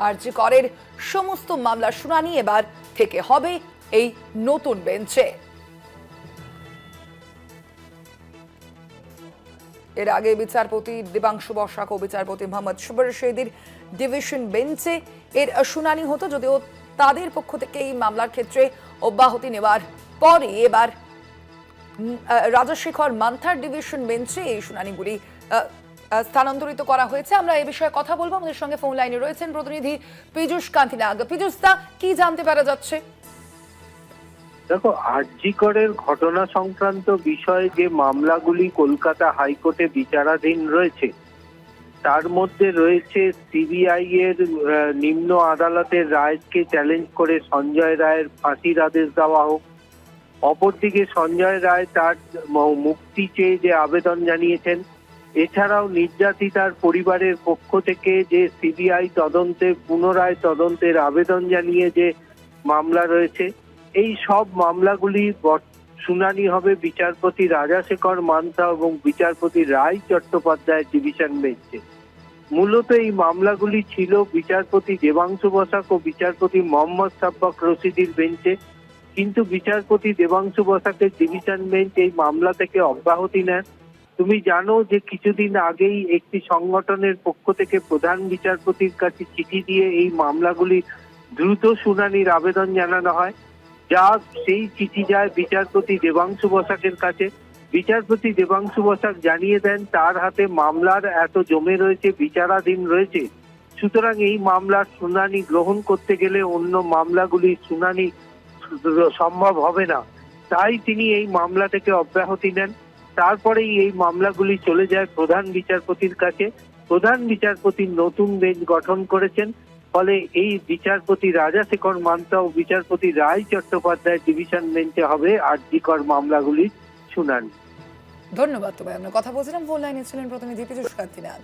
আরজি করের সমস্ত মামলার শুনানি এবার থেকে হবে এই নতুন বেঞ্চে। এর আগে বিচারপতি দেবাংশু বসাক ও বিচারপতি মোহাম্মদ সুবর শেদির ডিভিশন বেঞ্চে এর শুনানি হতো, যদিও তাদের পক্ষ থেকে এই মামলার ক্ষেত্রে অব্যাহতি নেওয়ার পরে এবার রাজশেখর মান্থার ডিভিশন বেঞ্চে এই শুনানিগুলি স্থানান্তরিত করা হয়েছে। আমরা এই বিষয়ে কথা বলবো। আমাদের সঙ্গে ফোন লাইনে রয়েছেন প্রতিনিধি পীযূষ কান্তি নাগ। পীযূষ দা, কি জানতে পারা যাচ্ছে? দেখো, আরজি করের ঘটনা সংক্রান্ত বিষয়ে যে মামলাগুলি কলকাতা হাইকোর্টে বিচারাধীন রয়েছে, তার মধ্যে রয়েছে সিবিআই এর নিম্ন আদালতের রায়কে চ্যালেঞ্জ করে সঞ্জয় রায়ের ফাঁসির আদেশ দেওয়া হোক। অপরদিকে সঞ্জয় রায় তার মুক্তি চেয়ে যে আবেদন জানিয়েছেন, এছাড়াও নির্যাতিতার পরিবারের পক্ষ থেকে যে সিবিআই তদন্তে পুনরায় তদন্তের আবেদন জানিয়ে যে মামলা রয়েছে, এই সব মামলাগুলি শুনানি হবে বিচারপতি রাজাশেখর মান্থা এবং বিচারপতি রায় চট্টোপাধ্যায়ের ডিভিশন বেঞ্চে। মূলত এই মামলাগুলি ছিল বিচারপতি দেবাংশু বসাক ও বিচারপতি মোহাম্মদ সাব্বাক রশিদির বেঞ্চে, কিন্তু বিচারপতি দেবাংশু বসাকের ডিভিশন বেঞ্চ এই মামলা থেকে অব্যাহতি নেন। তুমি জানো যে কিছুদিন আগেই একটি সংগঠনের পক্ষ থেকে প্রধান বিচারপতির কাছে চিঠি দিয়ে এই মামলাগুলি দ্রুত শুনানির আবেদন জানানো হয়, যা সেই চিঠি যায় বিচারপতি দেবাংশু বসাকের কাছে। বিচারপতি দেবাংশু বসাক জানিয়ে দেন তার হাতে মামলার এত জমে রয়েছে, বিচারাধীন রয়েছে, সুতরাং এই মামলার শুনানি গ্রহণ করতে গেলে অন্য মামলাগুলির শুনানি সম্ভব হবে না। তাই তিনি এই মামলা থেকে অব্যাহতি নেন। তারপরেই এই মামলাগুলি চলে যায় প্রধান বিচারপতির কাছে। প্রধান বিচারপতি নতুন বেঞ্চ গঠন করেছেন, ফলে এই বিচারপতি রাজাশেখর মান্থা ও বিচারপতি রায় চট্টোপাধ্যায় ডিভিশন বেঞ্চে হবে আরজি কর মামলাগুলির শুনানি। ধন্যবাদ। তবে আমরা কথা বলছিলাম, ফোন লাইনে ছিলেন প্রতিনিধি পীযূষ কান্তি নাগ।